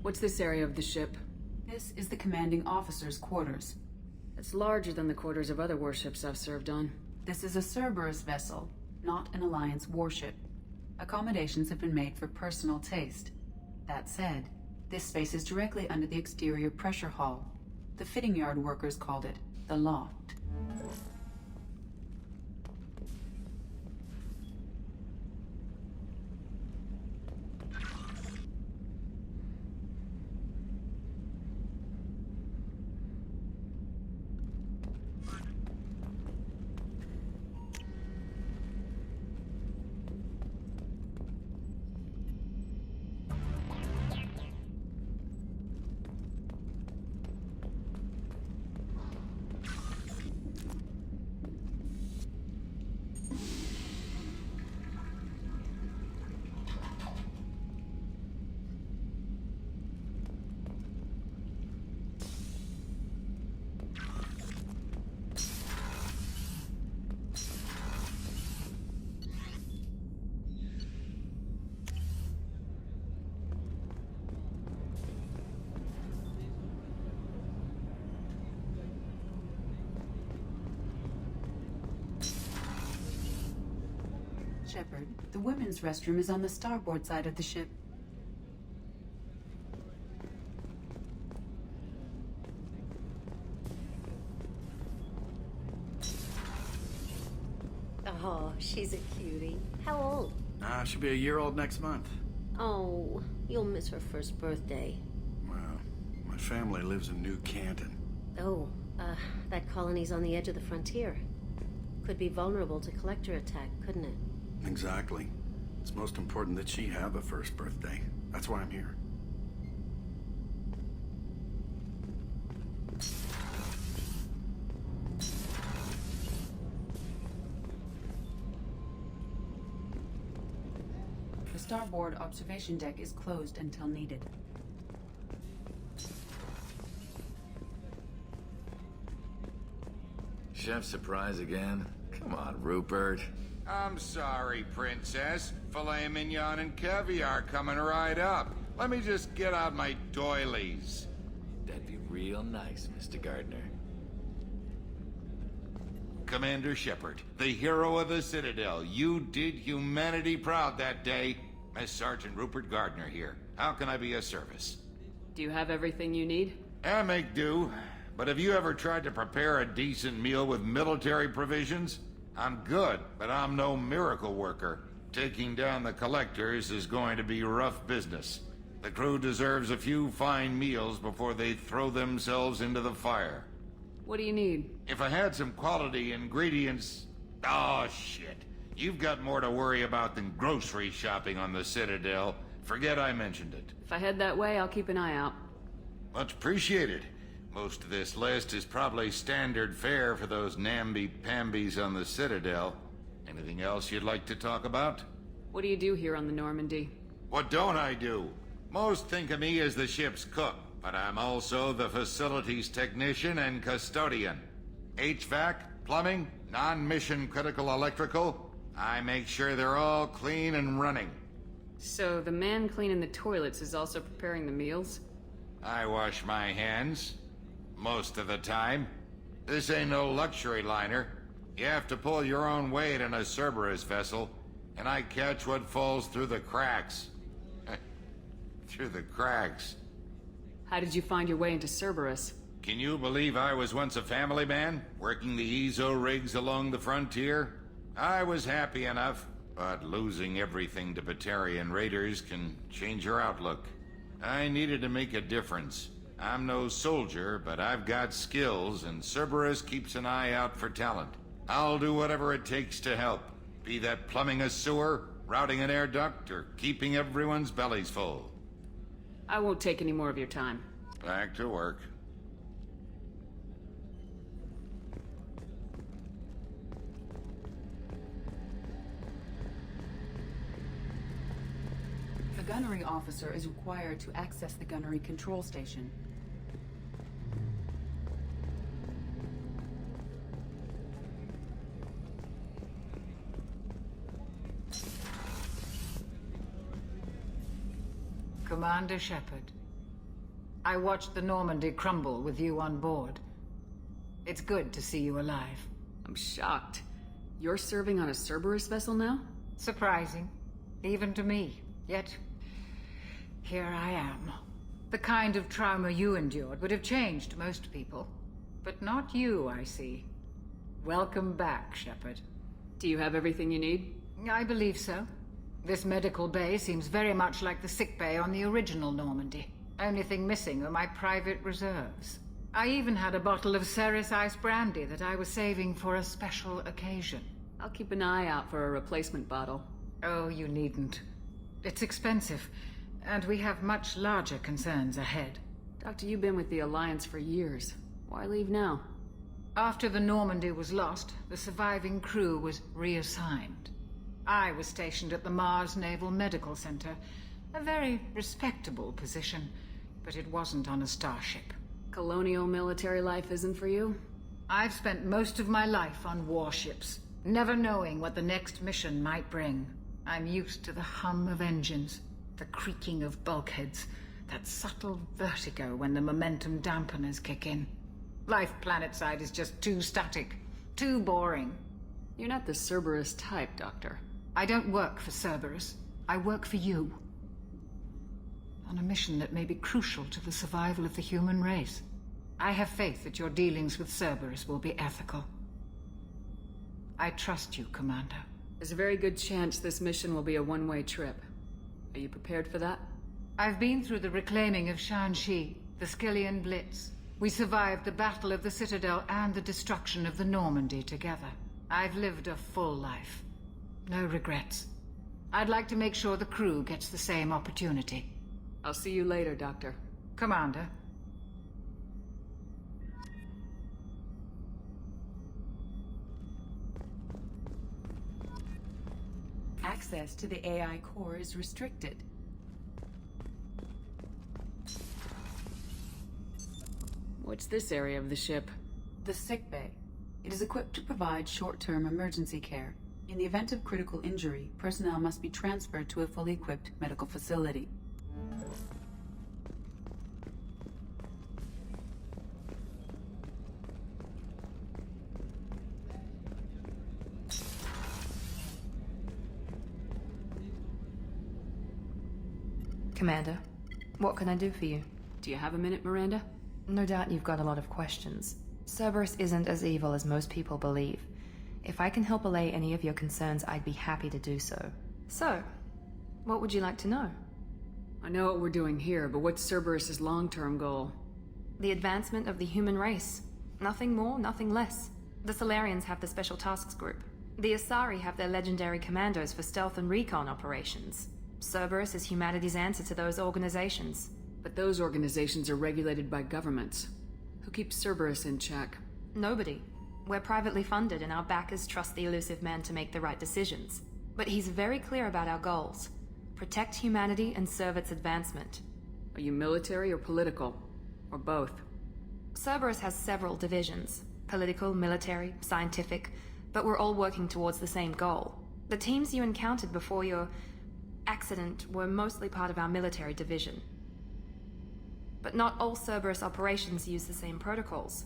What's this area of the ship? This is the commanding officer's quarters. It's larger than the quarters of other warships I've served on. This is a Cerberus vessel, not an Alliance warship. Accommodations have been made for personal taste. That said, this space is directly under the exterior pressure hull. The fitting yard workers called it the loft. Shepard, the women's restroom is on the starboard side of the ship. Oh, she's a cutie. How old? She'll be a year old next month. Oh, you'll miss her first birthday. Well, my family lives in New Canton. Oh, that colony's on the edge of the frontier. Could be vulnerable to collector attack, couldn't it? Exactly. It's most important that she have a first birthday. That's why I'm here. The starboard observation deck is closed until needed. Chef surprise again? Come on, Rupert. I'm sorry, Princess. Filet mignon and caviar coming right up. Let me just get out my doilies. That'd be real nice, Mr. Gardner. Commander Shepard, the hero of the Citadel. You did humanity proud that day. Miss Sergeant Rupert Gardner here. How can I be of service? Do you have everything you need? I make do. But have you ever tried to prepare a decent meal with military provisions? I'm good, but I'm no miracle worker. Taking down the collectors is going to be rough business. The crew deserves a few fine meals before they throw themselves into the fire. What do you need? If I had some quality ingredients... Oh, shit. You've got more to worry about than grocery shopping on the Citadel. Forget I mentioned it. If I head that way, I'll keep an eye out. Much appreciated. Most of this list is probably standard fare for those namby-pambies on the Citadel. Anything else you'd like to talk about? What do you do here on the Normandy? What don't I do? Most think of me as the ship's cook, but I'm also the facilities technician and custodian. HVAC, plumbing, non-mission critical electrical. I make sure they're all clean and running. So the man cleaning the toilets is also preparing the meals? I wash my hands. Most of the time. This ain't no luxury liner. You have to pull your own weight in a Cerberus vessel, and I catch what falls through the cracks. Through the cracks. How did you find your way into Cerberus? Can you believe I was once a family man, working the ESO rigs along the frontier? I was happy enough, but losing everything to Batarian raiders can change your outlook. I needed to make a difference. I'm no soldier, but I've got skills, and Cerberus keeps an eye out for talent. I'll do whatever it takes to help, be that plumbing a sewer, routing an air duct, or keeping everyone's bellies full. I won't take any more of your time. Back to work. The gunnery officer is required to access the gunnery control station. Commander Shepard, I watched the Normandy crumble with you on board. It's good to see you alive. I'm shocked. You're serving on a Cerberus vessel now? Surprising, even to me. Yet, here I am. The kind of trauma you endured would have changed most people. But not you, I see. Welcome back, Shepard. Do you have everything you need? I believe so. This medical bay seems very much like the sick bay on the original Normandy. Only thing missing are my private reserves. I even had a bottle of Ceres Ice brandy that I was saving for a special occasion. I'll keep an eye out for a replacement bottle. Oh, you needn't. It's expensive, and we have much larger concerns ahead. Doctor, you've been with the Alliance for years. Why leave now? After the Normandy was lost, the surviving crew was reassigned. I was stationed at the Mars Naval Medical Center, a very respectable position, but it wasn't on a starship. Colonial military life isn't for you? I've spent most of my life on warships, never knowing what the next mission might bring. I'm used to the hum of engines, the creaking of bulkheads, that subtle vertigo when the momentum dampeners kick in. Life planetside is just too static, too boring. You're not the Cerberus type, Doctor. I don't work for Cerberus. I work for you. On a mission that may be crucial to the survival of the human race. I have faith that your dealings with Cerberus will be ethical. I trust you, Commander. There's a very good chance this mission will be a one-way trip. Are you prepared for that? I've been through the reclaiming of Shanxi, the Skillian Blitz. We survived the Battle of the Citadel and the destruction of the Normandy together. I've lived a full life. No regrets. I'd like to make sure the crew gets the same opportunity. I'll see you later, Doctor. Commander. Access to the AI core is restricted. What's this area of the ship? The sickbay. It is equipped to provide short-term emergency care. In the event of critical injury, personnel must be transferred to a fully equipped medical facility. Commander, what can I do for you? Do you have a minute, Miranda? No doubt you've got a lot of questions. Cerberus isn't as evil as most people believe. If I can help allay any of your concerns, I'd be happy to do so. So, what would you like to know? I know what we're doing here, but what's Cerberus's long-term goal? The advancement of the human race. Nothing more, nothing less. The Solarians have the Special Tasks Group. The Asari have their legendary commandos for stealth and recon operations. Cerberus is humanity's answer to those organizations. But those organizations are regulated by governments. Who keeps Cerberus in check? Nobody. We're privately funded and our backers trust the elusive man to make the right decisions. But he's very clear about our goals. Protect humanity and serve its advancement. Are you military or political? Or both? Cerberus has several divisions. Political, military, scientific, but we're all working towards the same goal. The teams you encountered before your accident were mostly part of our military division. But not all Cerberus operations use the same protocols.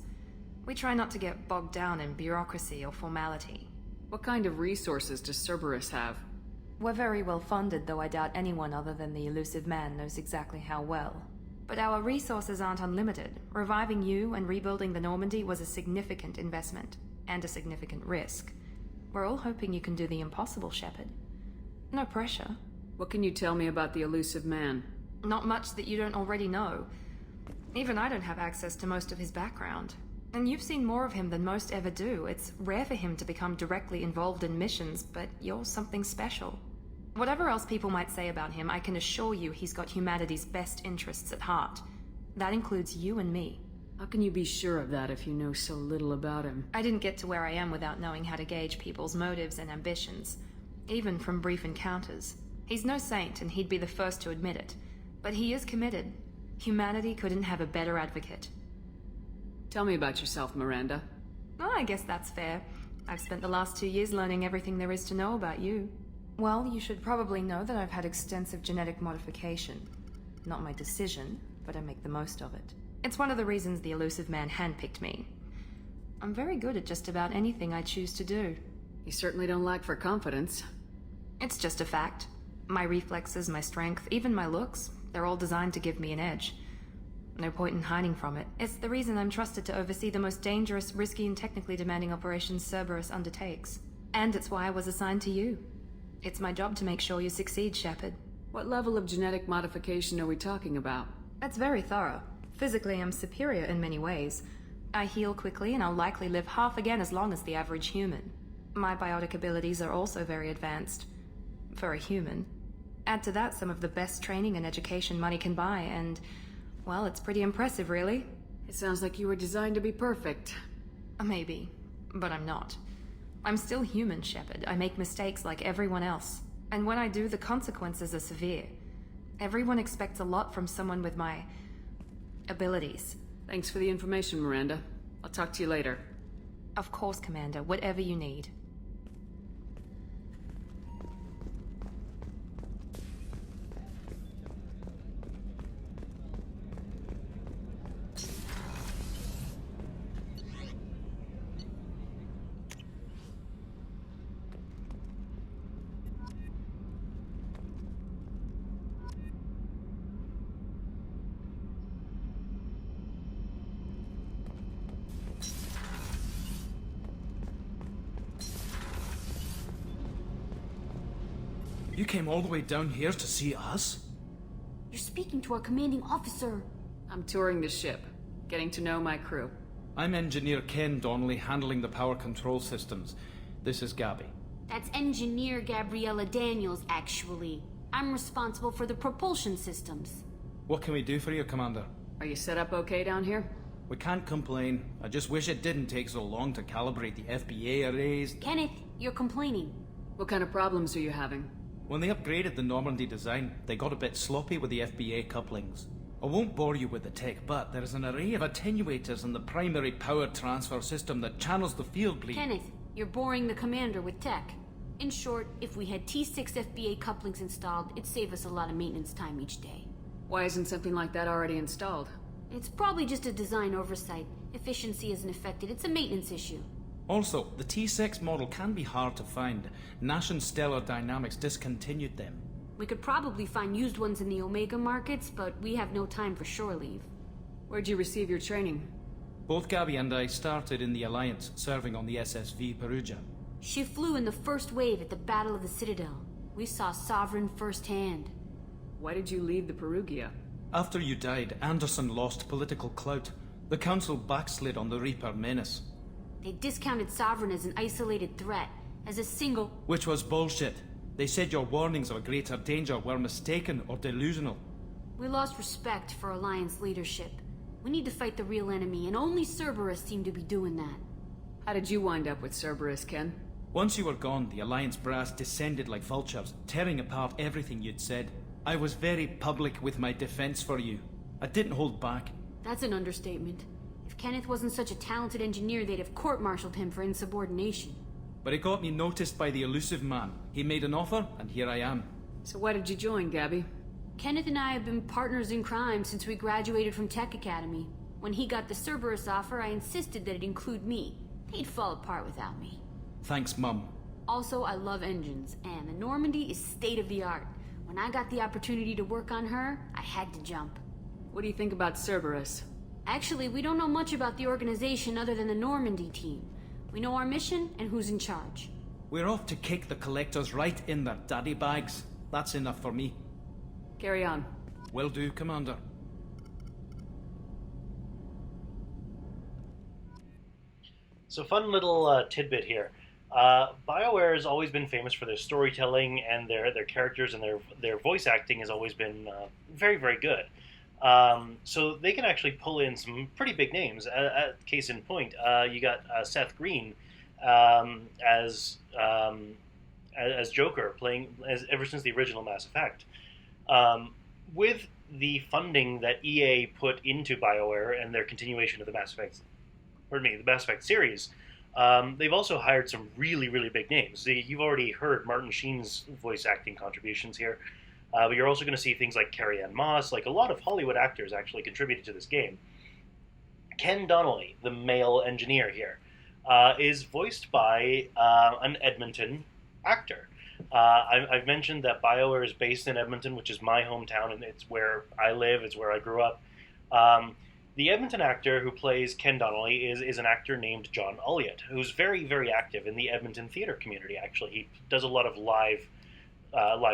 We try not to get bogged down in bureaucracy or formality. What kind of resources does Cerberus have? We're very well funded, though I doubt anyone other than the elusive man knows exactly how well. But our resources aren't unlimited. Reviving you and rebuilding the Normandy was a significant investment, and a significant risk. We're all hoping you can do the impossible, Shepard. No pressure. What can you tell me about the elusive man? Not much that you don't already know. Even I don't have access to most of his background. And you've seen more of him than most ever do. It's rare for him to become directly involved in missions, but you're something special. Whatever else people might say about him, I can assure you he's got humanity's best interests at heart. That includes you and me. How can you be sure of that if you know so little about him? I didn't get to where I am without knowing how to gauge people's motives and ambitions, even from brief encounters. He's no saint, and he'd be the first to admit it. But he is committed. Humanity couldn't have a better advocate. Tell me about yourself, Miranda. Well, I guess that's fair. I've spent the last 2 years learning everything there is to know about you. Well, you should probably know that I've had extensive genetic modification. Not my decision, but I make the most of it. It's one of the reasons the elusive man handpicked me. I'm very good at just about anything I choose to do. You certainly don't lack for confidence. It's just a fact. My reflexes, my strength, even my looks, they're all designed to give me an edge. No point in hiding from it. It's the reason I'm trusted to oversee the most dangerous, risky, and technically demanding operations Cerberus undertakes. And it's why I was assigned to you. It's my job to make sure you succeed, Shepard. What level of genetic modification are we talking about? That's very thorough. Physically, I'm superior in many ways. I heal quickly, and I'll likely live half again as long as the average human. My biotic abilities are also very advanced. For a human. Add to that some of the best training and education money can buy, and... well, it's pretty impressive, really. It sounds like you were designed to be perfect. Maybe, but I'm not. I'm still human, Shepard. I make mistakes like everyone else. And when I do, the consequences are severe. Everyone expects a lot from someone with my... abilities. Thanks for the information, Miranda. I'll talk to you later. Of course, Commander. Whatever you need. You came all the way down here to see us? You're speaking to our commanding officer. I'm touring the ship, getting to know my crew. I'm Engineer Ken Donnelly, handling the power control systems. This is Gabby. That's Engineer Gabriella Daniels, actually. I'm responsible for the propulsion systems. What can we do for you, Commander? Are you set up okay down here? We can't complain. I just wish it didn't take so long to calibrate the FBA arrays. Kenneth, you're complaining. What kind of problems are you having? When they upgraded the Normandy design, they got a bit sloppy with the FBA couplings. I won't bore you with the tech, but there is an array of attenuators in the primary power transfer system that channels the field bleed. Kenneth, you're boring the commander with tech. In short, if we had T6 FBA couplings installed, it'd save us a lot of maintenance time each day. Why isn't something like that already installed? It's probably just a design oversight. Efficiency isn't affected, it's a maintenance issue. Also, the T6 model can be hard to find. Nash and Stellar Dynamics discontinued them. We could probably find used ones in the Omega markets, but we have no time for shore leave. Where'd you receive your training? Both Gabby and I started in the Alliance, serving on the SSV Perugia. She flew in the first wave at the Battle of the Citadel. We saw Sovereign firsthand. Why did you leave the Perugia? After you died, Anderson lost political clout. The Council backslid on the Reaper menace. They discounted Sovereign as an isolated threat, as a single... Which was bullshit. They said your warnings of a greater danger were mistaken or delusional. We lost respect for Alliance leadership. We need to fight the real enemy, and only Cerberus seem to be doing that. How did you wind up with Cerberus, Ken? Once you were gone, the Alliance brass descended like vultures, tearing apart everything you'd said. I was very public with my defense for you. I didn't hold back. That's an understatement. If Kenneth wasn't such a talented engineer, they'd have court-martialed him for insubordination. But it got me noticed by the elusive man. He made an offer, and here I am. So why did you join, Gabby? Kenneth and I have been partners in crime since we graduated from Tech Academy. When he got the Cerberus offer, I insisted that it include me. They'd fall apart without me. Thanks, Mum. Also, I love engines, and the Normandy is state-of-the-art. When I got the opportunity to work on her, I had to jump. What do you think about Cerberus? Actually, we don't know much about the organization other than the Normandy team. We know our mission and who's in charge. We're off to kick the collectors right in their daddy bags. That's enough for me. Carry on. Will do, Commander. So fun little tidbit here. BioWare has always been famous for their storytelling, and their characters and their voice acting has always been very, very good. So they can actually pull in some pretty big names. Case in point, you got Seth Green as Joker, playing ever since the original Mass Effect. With the funding that EA put into BioWare and their continuation of the Mass Effect series, they've also hired some really, really big names. You've already heard Martin Sheen's voice acting contributions here. But you're also going to see things like Carrie-Anne Moss, like a lot of Hollywood actors actually contributed to this game. Ken Donnelly, the male engineer here, is voiced by an Edmonton actor. I've mentioned that BioWare is based in Edmonton, which is my hometown, and it's where I live, it's where I grew up. The Edmonton actor who plays Ken Donnelly is an actor named John Ulliott, who's very, very active in the Edmonton theater community, actually. He does a lot of live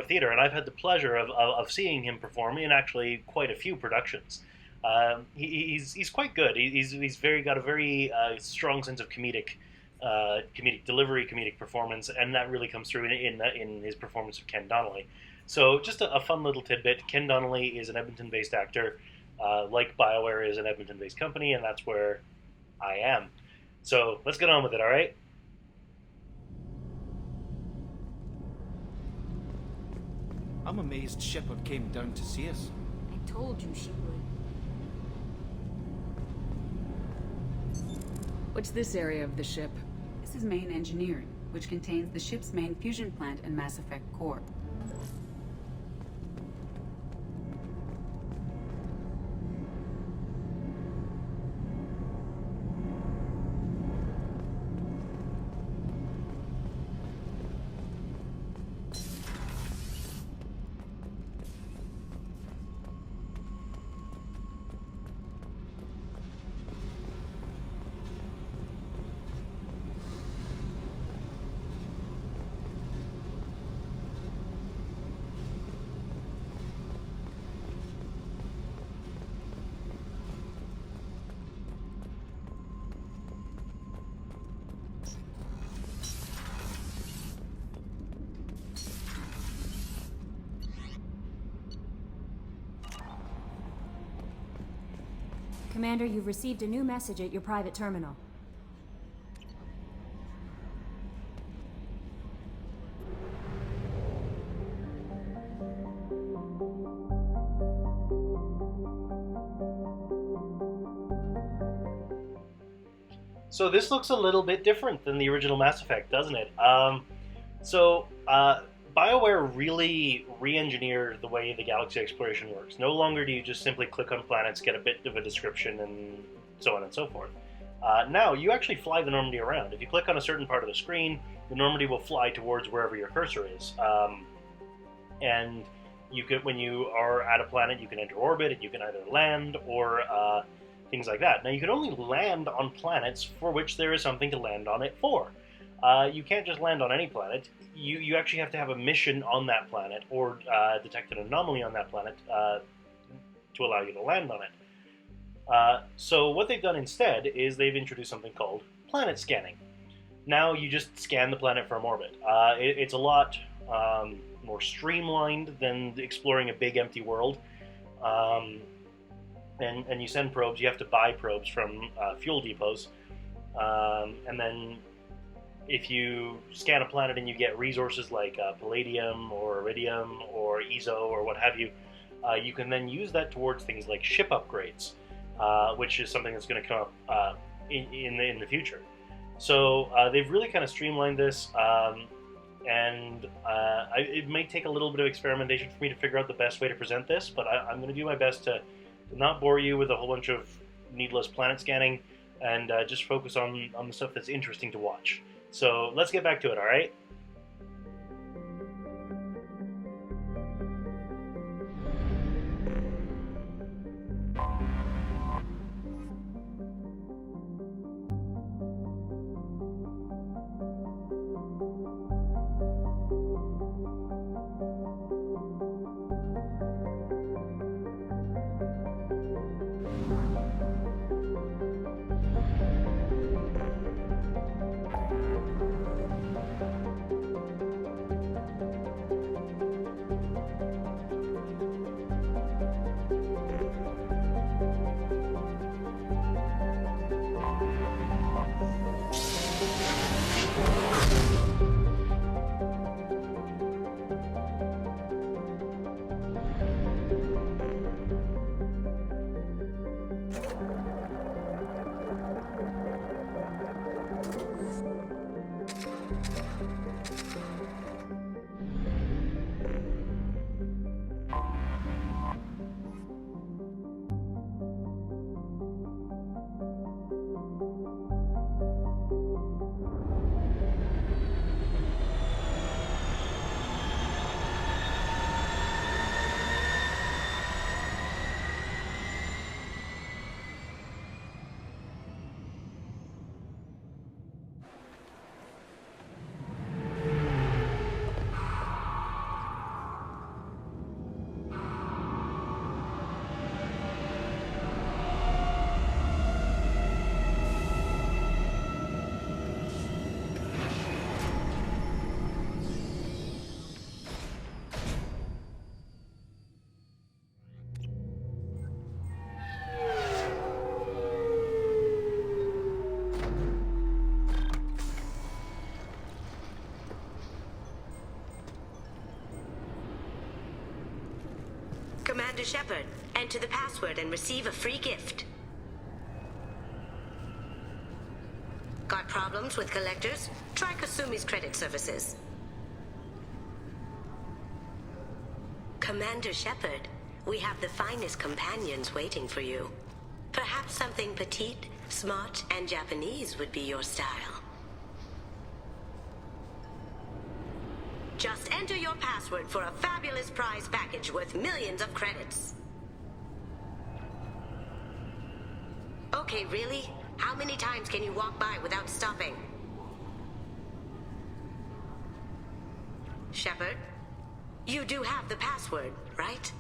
theater, and I've had the pleasure of seeing him perform in actually quite a few productions. He's quite good. He's got a very strong sense of comedic delivery, comedic performance, and that really comes through in his performance of Ken Donnelly. So just a fun little tidbit. Ken Donnelly is an Edmonton-based actor, like BioWare is an Edmonton-based company, and that's where I am. So let's get on with it, all right? I'm amazed Shepard came down to see us. I told you she would. What's this area of the ship? This is main engineering, which contains the ship's main fusion plant and Mass Effect core. Commander, you've received a new message at your private terminal. So this looks a little bit different than the original Mass Effect, doesn't it? BioWare really re-engineered the way the galaxy exploration works. No longer do you just simply click on planets, get a bit of a description, and so on and so forth. Now, you actually fly the Normandy around. If you click on a certain part of the screen, the Normandy will fly towards wherever your cursor is. And you can, when you are at a planet, you can enter orbit, and you can either land or things like that. Now, you can only land on planets for which there is something to land on it for. You can't just land on any planet. You actually have to have a mission on that planet or detect an anomaly on that planet to allow you to land on it. So what they've done instead is they've introduced something called planet scanning. Now you just scan the planet from orbit. It's a lot more streamlined than exploring a big empty world. And you send probes. You have to buy probes from fuel depots. And then if you scan a planet and you get resources like palladium or iridium or ESO or what have you, you can then use that towards things like ship upgrades, which is something that's going to come up in the future. So they've really kind of streamlined this, and it may take a little bit of experimentation for me to figure out the best way to present this, but I'm going to do my best to not bore you with a whole bunch of needless planet scanning and just focus on the stuff that's interesting to watch. So let's get back to it, all right? Commander Shepard, enter the password and receive a free gift. Got problems with collectors? Try Kasumi's credit services. Commander Shepard, we have the finest companions waiting for you. Perhaps something petite, smart, and Japanese would be your style. Just enter your password for a fabulous prize package worth millions of credits. Okay, really? How many times can you walk by without stopping? Shepard, you do have the password, right?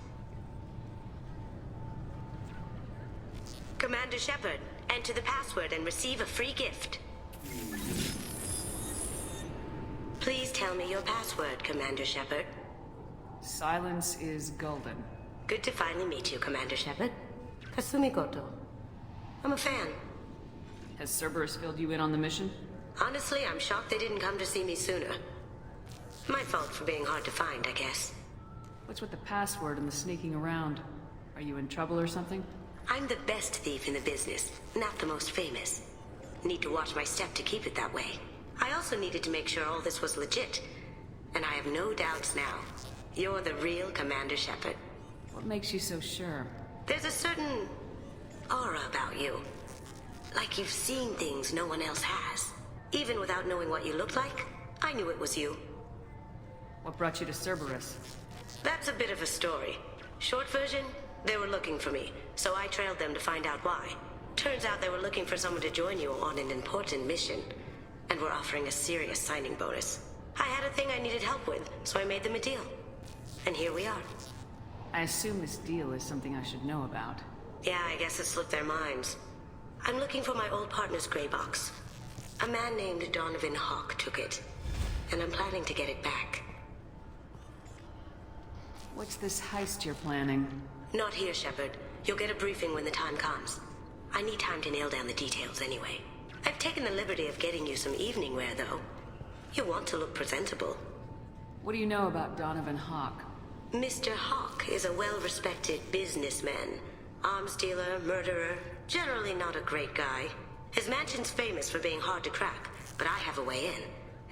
Commander Shepard, enter the password and receive a free gift. Please tell me your password, Commander Shepard. Silence is golden. Good to finally meet you, Commander Shepard. Kasumi Goto. I'm a fan. Has Cerberus filled you in on the mission? Honestly, I'm shocked they didn't come to see me sooner. My fault for being hard to find, I guess. What's with the password and the sneaking around? Are you in trouble or something? I'm the best thief in the business, not the most famous. Need to watch my step to keep it that way. I also needed to make sure all this was legit. And I have no doubts now. You're the real Commander Shepard. What makes you so sure? There's a certain aura about you. Like you've seen things no one else has. Even without knowing what you looked like, I knew it was you. What brought you to Cerberus? That's a bit of a story. Short version, they were looking for me, so I trailed them to find out why. Turns out they were looking for someone to join you on an important mission, and were offering a serious signing bonus. I had a thing I needed help with, so I made them a deal. And here we are. I assume this deal is something I should know about. Yeah, I guess it slipped their minds. I'm looking for my old partner's gray box. A man named Donovan Hawk took it, and I'm planning to get it back. What's this heist you're planning? Not here, Shepard. You'll get a briefing when the time comes. I need time to nail down the details anyway. I've taken the liberty of getting you some evening wear, though. You want to look presentable. What do you know about Donovan Hawk? Mr. Hawk is a well-respected businessman. Arms dealer, murderer, generally not a great guy. His mansion's famous for being hard to crack, but I have a way in,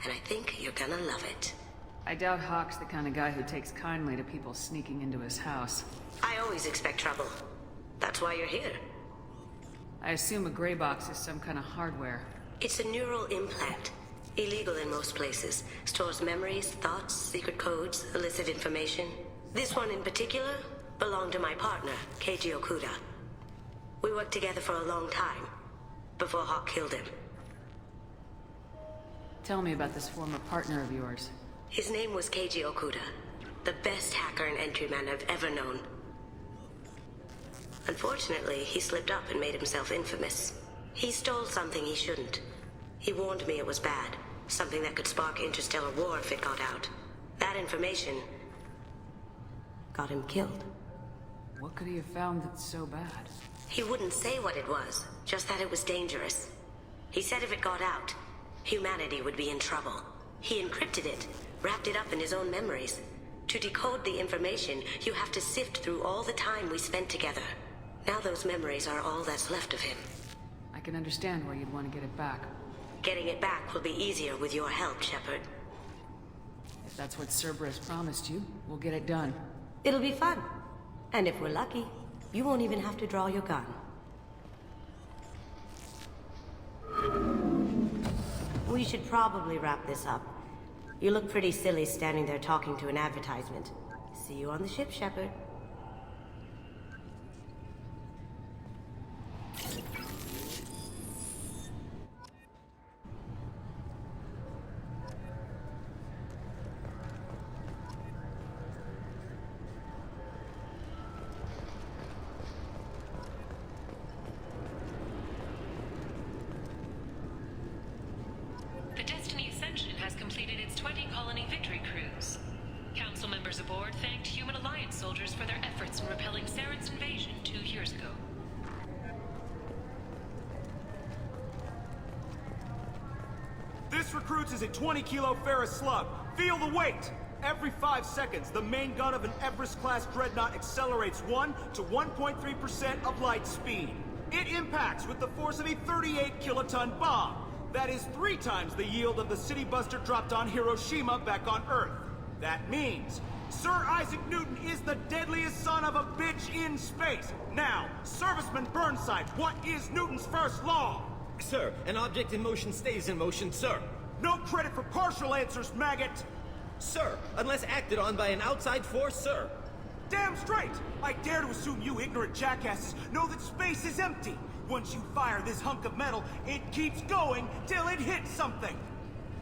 and I think you're gonna love it. I doubt Hawk's the kind of guy who takes kindly to people sneaking into his house. I always expect trouble. That's why you're here. I assume a gray box is some kind of hardware. It's a neural implant. Illegal in most places. Stores memories, thoughts, secret codes, illicit information. This one in particular belonged to my partner, Keiji Okuda. We worked together for a long time, before Hawk killed him. Tell me about this former partner of yours. His name was Keiji Okuda, the best hacker and entryman I've ever known. Unfortunately, he slipped up and made himself infamous. He stole something he shouldn't. He warned me it was bad, something that could spark interstellar war if it got out. That information got him killed. What could he have found that's so bad? He wouldn't say what it was, just that it was dangerous. He said if it got out, humanity would be in trouble. He encrypted it, wrapped it up in his own memories. To decode the information, you have to sift through all the time we spent together. Now those memories are all that's left of him. I can understand why you'd want to get it back. Getting it back will be easier with your help, Shepard. If that's what Cerberus promised you, we'll get it done. It'll be fun. And if we're lucky, you won't even have to draw your gun. We should probably wrap this up. You look pretty silly standing there talking to an advertisement. See you on the ship, Shepard. The Destiny Ascension has completed its 20-colony victory cruise. Council members aboard thanked Human Alliance soldiers for their efforts in repelling Saren's invasion 2 years ago. This recruits is a 20-kilo ferrous slug. Feel the weight! Every 5 seconds, the main gun of an Everest-class dreadnought accelerates 1 to 1.3% of light speed. It impacts with the force of a 38-kiloton bomb. That is 3 times the yield of the city buster dropped on Hiroshima back on Earth. That means Sir Isaac Newton is the deadliest son of a bitch in space. Now, Serviceman Burnside, what is Newton's first law? Sir, an object in motion stays in motion, sir. No credit for partial answers, maggot! Sir, unless acted on by an outside force, sir. Damn straight! I dare to assume you ignorant jackasses know that space is empty. Once you fire this hunk of metal, it keeps going till it hits something.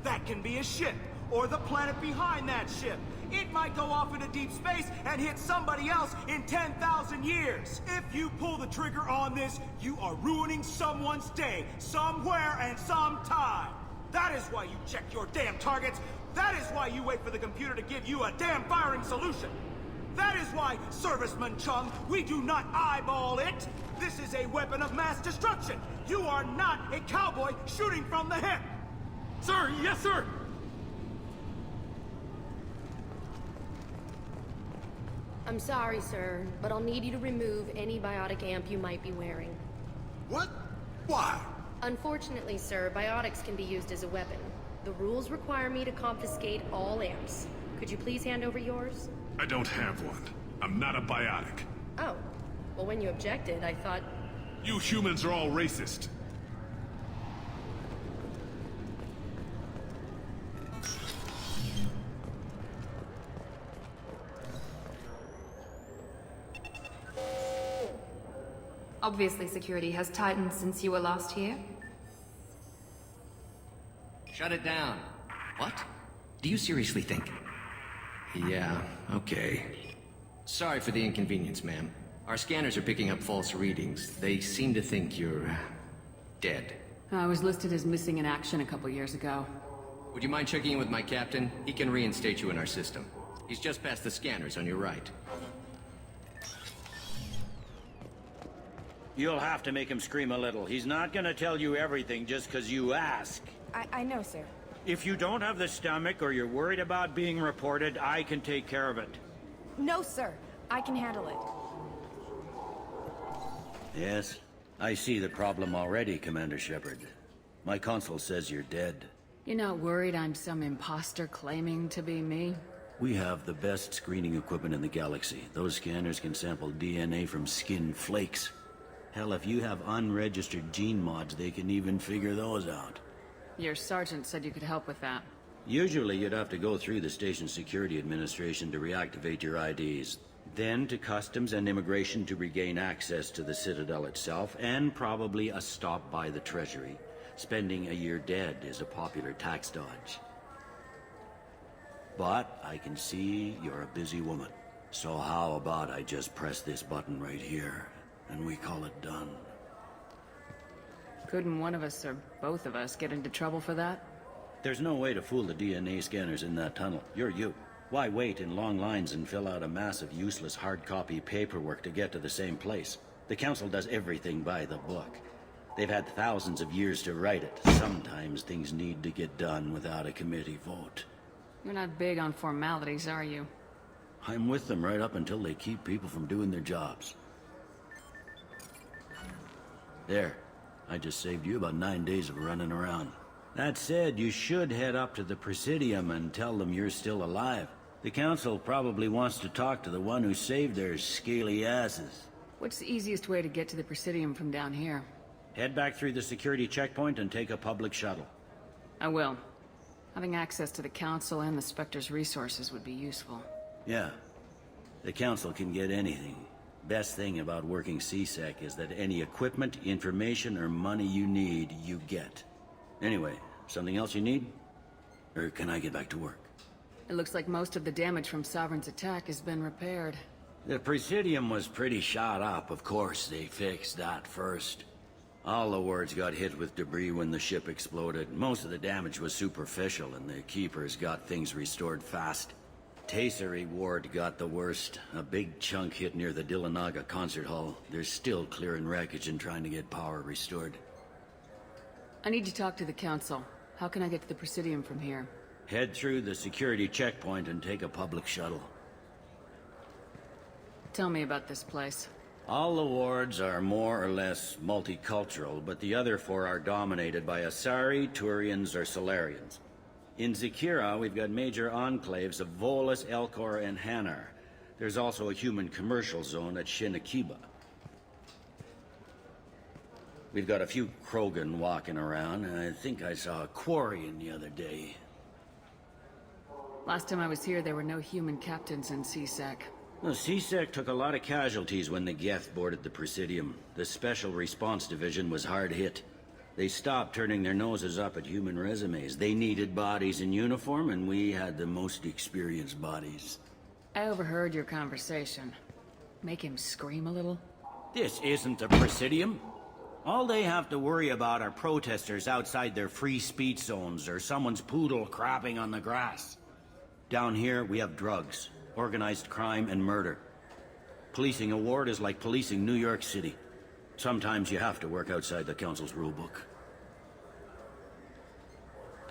That can be a ship, or the planet behind that ship. It might go off into deep space and hit somebody else in 10,000 years. If you pull the trigger on this, you are ruining someone's day, somewhere and sometime. That is why you check your damn targets. That is why you wait for the computer to give you a damn firing solution. That is why, Serviceman Chung, we do not eyeball it. This is a weapon of mass destruction. You are not a cowboy shooting from the hip. Sir, yes, sir. I'm sorry, sir, but I'll need you to remove any biotic amp you might be wearing. What? Why? Unfortunately, sir, biotics can be used as a weapon. The rules require me to confiscate all amps. Could you please hand over yours? I don't have one. I'm not a biotic. Oh. Well, when you objected, I thought... You humans are all racist. Obviously, security has tightened since you were last here. Shut it down. What? Do you seriously think? Yeah, okay. Sorry for the inconvenience, ma'am. Our scanners are picking up false readings. They seem to think you're... dead. I was listed as missing in action a couple years ago. Would you mind checking in with my captain? He can reinstate you in our system. He's just past the scanners on your right. You'll have to make him scream a little. He's not gonna tell you everything just because you ask. I know, sir. If you don't have the stomach or you're worried about being reported, I can take care of it. No, sir. I can handle it. Yes, I see the problem already, Commander Shepard. My consul says you're dead. You're not worried I'm some imposter claiming to be me? We have the best screening equipment in the galaxy. Those scanners can sample DNA from skin flakes. Hell, if you have unregistered gene mods, they can even figure those out. Your sergeant said you could help with that. Usually you'd have to go through the station security administration to reactivate your IDs. Then to customs and immigration to regain access to the Citadel itself, and probably a stop by the Treasury. Spending a year dead is a popular tax dodge. But I can see you're a busy woman. So how about I just press this button right here, and we call it done? Couldn't one of us or both of us get into trouble for that? There's no way to fool the DNA scanners in that tunnel. You're you. Why wait in long lines and fill out a massive useless hard copy paperwork to get to the same place? The Council does everything by the book. They've had thousands of years to write it. Sometimes things need to get done without a committee vote. You're not big on formalities, are you? I'm with them right up until they keep people from doing their jobs. There. I just saved you about 9 days of running around. That said, you should head up to the Presidium and tell them you're still alive. The Council probably wants to talk to the one who saved their scaly asses. What's the easiest way to get to the Presidium from down here? Head back through the security checkpoint and take a public shuttle. I will. Having access to the Council and the Spectre's resources would be useful. Yeah. The Council can get anything. Best thing about working CSEC is that any equipment, information, or money you need, you get. Anyway, something else you need? Or can I get back to work? It looks like most of the damage from Sovereign's attack has been repaired. The Presidium was pretty shot up. Of course, they fixed that first. All the wards got hit with debris when the ship exploded. Most of the damage was superficial, and the Keepers got things restored fast. Tasery Ward got the worst. A big chunk hit near the Dillanaga concert hall. They're still clearing wreckage and trying to get power restored. I need to talk to the Council. How can I get to the Presidium from here? Head through the security checkpoint and take a public shuttle. Tell me about this place. All the wards are more or less multicultural, but the other 4 are dominated by Asari, Turians, or Solarians. In Zakira, we've got major enclaves of Volus, Elcor, and Hanar. There's also a human commercial zone at Shinakiba. We've got a few Krogan walking around, and I think I saw a Quarian the other day. Last time I was here, there were no human captains in CSEC. The CSEC took a lot of casualties when the Geth boarded the Presidium. The Special Response Division was hard hit. They stopped turning their noses up at human resumes. They needed bodies in uniform, and we had the most experienced bodies. I overheard your conversation. Make him scream a little? This isn't the Presidium. All they have to worry about are protesters outside their free speech zones or someone's poodle crapping on the grass. Down here, we have drugs, organized crime, and murder. Policing a ward is like policing New York City. Sometimes you have to work outside the Council's rulebook.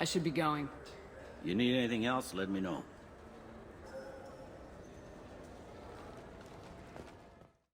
I should be going. You need anything else, let me know.